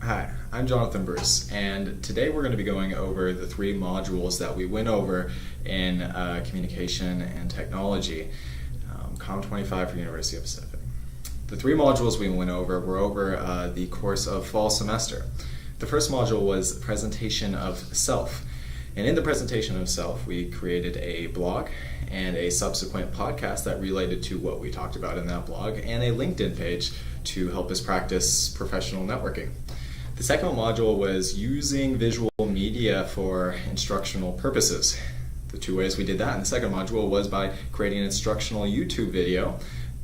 Hi, I'm Jonathan Bruce, and today we're going to be going over the three modules that we went over in Communication and Technology, Com 25 for University of Pacific. The three modules we went over were over the course of fall semester. The first module was presentation of self, and in the presentation of self we created a blog and a subsequent podcast that related to what we talked about in that blog, and a LinkedIn page to help us practice professional networking. The second module was using visual media for instructional purposes. The two ways we did that in the second module was by creating an instructional YouTube video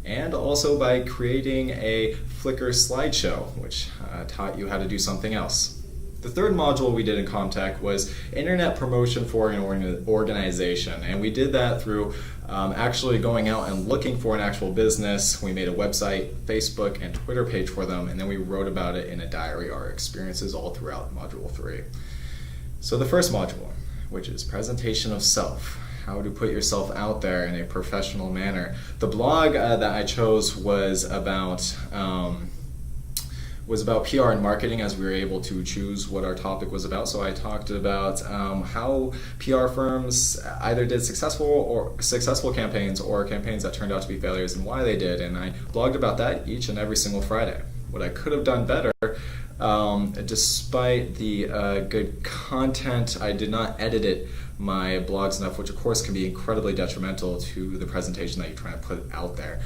and also by creating a Flickr slideshow, which taught you how to do something else. The third module we did in Comtech was internet promotion for an organization, and we did that through actually going out and looking for an actual business. We made a website, Facebook, and Twitter page for them, and then we wrote about it in a diary, our experiences all throughout Module 3. So the first module, which is presentation of self, how to put yourself out there in a professional manner. The blog that I chose was about PR and marketing, as we were able to choose what our topic was about. So I talked about how PR firms either did successful campaigns or campaigns that turned out to be failures and why they did, and I blogged about that each and every single Friday. What I could have done better, despite the good content, I did not edit my blogs enough, which of course can be incredibly detrimental to the presentation that you're trying to put out there.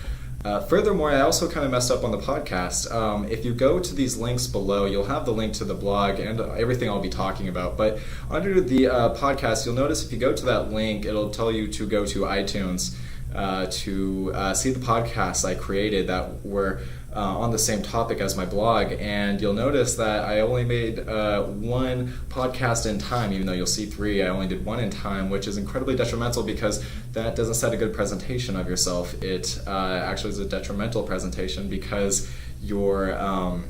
Furthermore, I also kind of messed up on the podcast. If you go to these links below, you'll have the link to the blog and everything I'll be talking about. But under the podcast, you'll notice if you go to that link, it'll tell you to go to iTunes to see the podcasts I created that were on the same topic as my blog, and you'll notice that I only made one podcast in time, even though you'll see three. I only did one in time, which is incredibly detrimental because that doesn't set a good presentation of yourself. It actually is a detrimental presentation because you're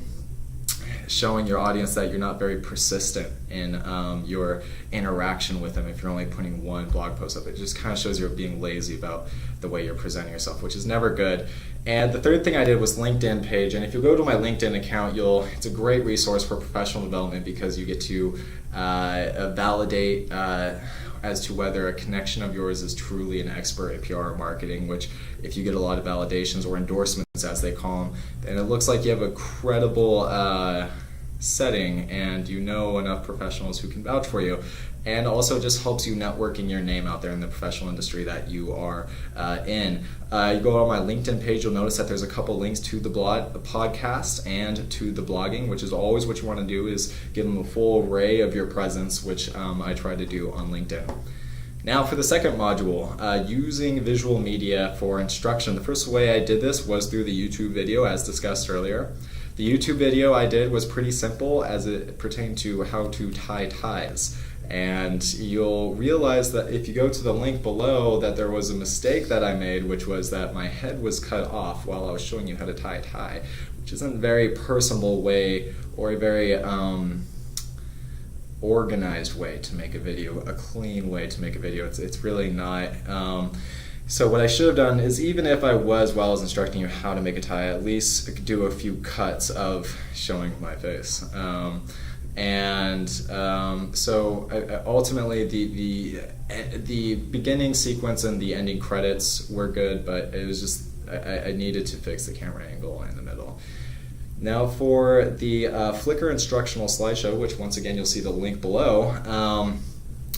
showing your audience that you're not very persistent in your interaction with them if you're only putting one blog post up. It just kind of shows you're being lazy about the way you're presenting yourself, which is never good. And the third thing I did was LinkedIn page, and if you go to my LinkedIn account, it's a great resource for professional development because you get to validate as to whether a connection of yours is truly an expert at PR or marketing, which if you get a lot of validations or endorsements as they call them, then it looks like you have a credible setting and you know enough professionals who can vouch for you. And also just helps you networking your name out there in the professional industry that you are in. You go on my LinkedIn page, you'll notice that there's a couple links to the podcast and to the blogging, which is always what you want to do, is give them a full array of your presence, which I try to do on LinkedIn. Now for the second module, using visual media for instruction. The first way I did this was through the YouTube video, as discussed earlier. The YouTube video I did was pretty simple as it pertained to how to tie ties. And you'll realize that if you go to the link below that there was a mistake that I made, which was that my head was cut off while I was showing you how to tie a tie, which isn't a very personal way or a very organized way to make a video, a clean way to make a video. It's really not. So what I should have done is, even if while I was instructing you how to make a tie, at least do a few cuts of showing my face. So ultimately the beginning sequence and the ending credits were good, but it was just I needed to fix the camera angle in the middle. Now for the Flickr instructional slideshow, which once again you'll see the link below,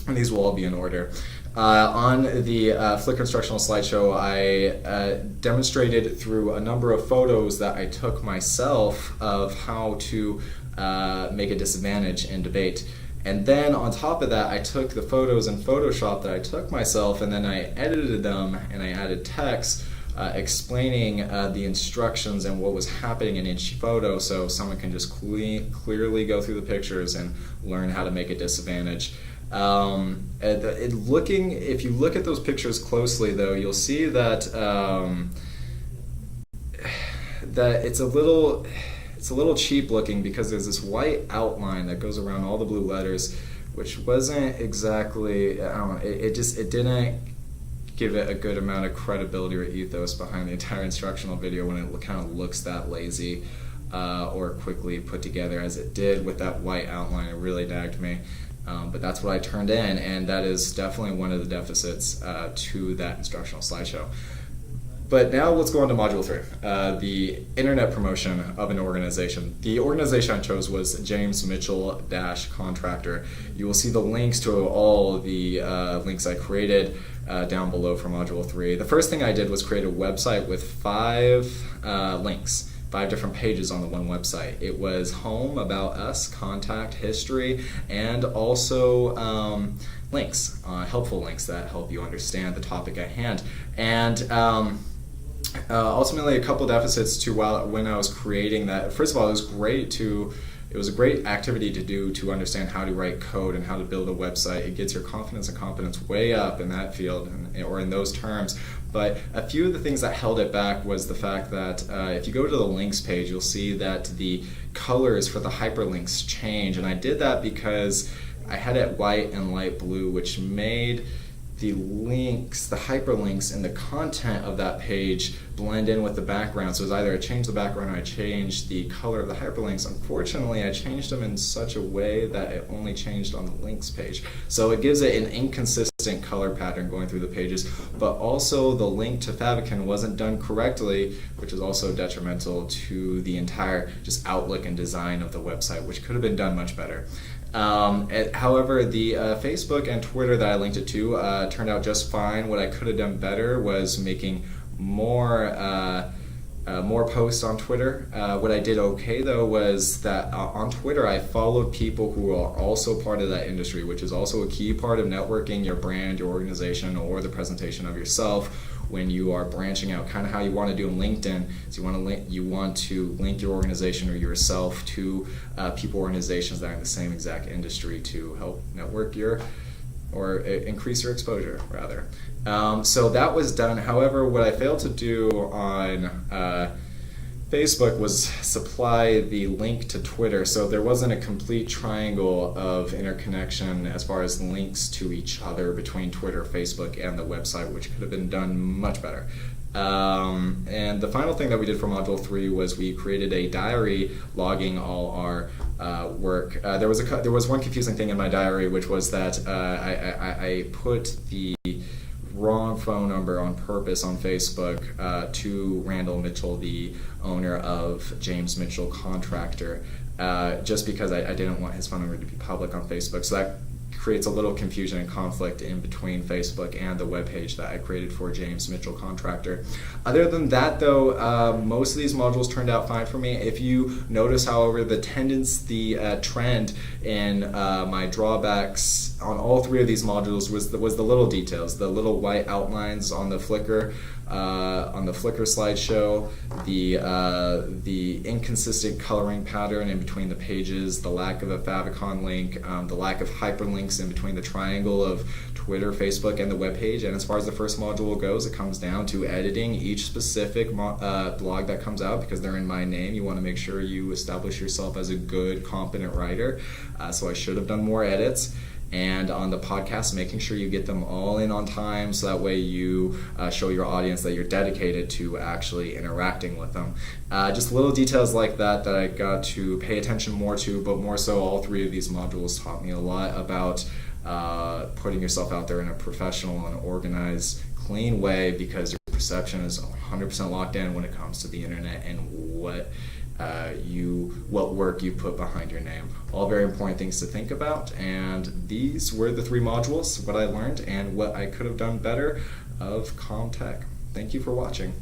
and these will all be in order. On the Flickr instructional slideshow, I demonstrated through a number of photos that I took myself of how to make a disadvantage in debate. And then on top of that, I took the photos in Photoshop that I took myself, and then I edited them and I added text explaining the instructions and what was happening in each photo, so someone can just clearly go through the pictures and learn how to make a disadvantage. If you look at those pictures closely, though, you'll see that that it's a little cheap looking because there's this white outline that goes around all the blue letters, which wasn't exactly, it didn't give it a good amount of credibility or ethos behind the entire instructional video when it kind of looks that lazy. or quickly put together as it did with that white outline. It really nagged me. But that's what I turned in, and that is definitely one of the deficits to that instructional slideshow. But now let's go on to Module 3, the internet promotion of an organization. The organization I chose was James Mitchell-Contractor. You will see the links to all the links I created down below for Module 3. The first thing I did was create a website with 5 links. 5 different pages on the one website. It was home, about us, contact, history, and also links, helpful links that help you understand the topic at hand. And ultimately, a couple deficits to when I was creating that. First of all, it was a great activity to do to understand how to write code and how to build a website. It gets your confidence and competence way up in that field or in those terms. But a few of the things that held it back was the fact that if you go to the links page, you'll see that the colors for the hyperlinks change. And I did that because I had it white and light blue, which made the links, the hyperlinks, and the content of that page blend in with the background. So it was either I changed the background or I changed the color of the hyperlinks. Unfortunately, I changed them in such a way that it only changed on the links page. So it gives it an inconsistent color pattern going through the pages, but also the link to Favicon wasn't done correctly, which is also detrimental to the entire just outlook and design of the website, which could have been done much better. However, the Facebook and Twitter that I linked it to turned out just fine. What I could have done better was making more posts on Twitter. What I did okay though was that on Twitter I followed people who are also part of that industry, which is also a key part of networking your brand, your organization, or the presentation of yourself when you are branching out, kind of how you want to do in LinkedIn. So you want to link your organization or yourself to people, organizations that are in the same exact industry to help network or increase your exposure, rather. So that was done. However, what I failed to do on Facebook was supply the link to Twitter, so there wasn't a complete triangle of interconnection as far as links to each other between Twitter, Facebook, and the website, which could have been done much better. And the final thing that we did for Module 3 was we created a diary logging all our work. There was one confusing thing in my diary, which was that I put the wrong phone number on purpose on Facebook to Randall Mitchell, the owner of James Mitchell Contractor, just because I didn't want his phone number to be public on Facebook. So that creates a little confusion and conflict in between Facebook and the webpage that I created for James Mitchell Contractor. Other than that though, most of these modules turned out fine for me. If you notice, however, the trend in my drawbacks on all 3 of these modules was the little details, the little white outlines on the Flickr slideshow, the inconsistent coloring pattern in between the pages, the lack of a favicon link, the lack of hyperlinks in between the triangle of Twitter, Facebook, and the webpage. And as far as the first module goes, it comes down to editing each specific blog that comes out, because they're in my name. You want to make sure you establish yourself as a good, competent writer. So I should have done more edits. And on the podcast, making sure you get them all in on time, so that way you show your audience that you're dedicated to actually interacting with them. Just little details like that I got to pay attention more to, but more so all 3 of these modules taught me a lot about putting yourself out there in a professional and organized, clean way, because your perception is 100% locked in when it comes to the internet and what work you put behind your name. All very important things to think about, and these were the 3 modules, what I learned and what I could have done better of CommTech. Thank you for watching.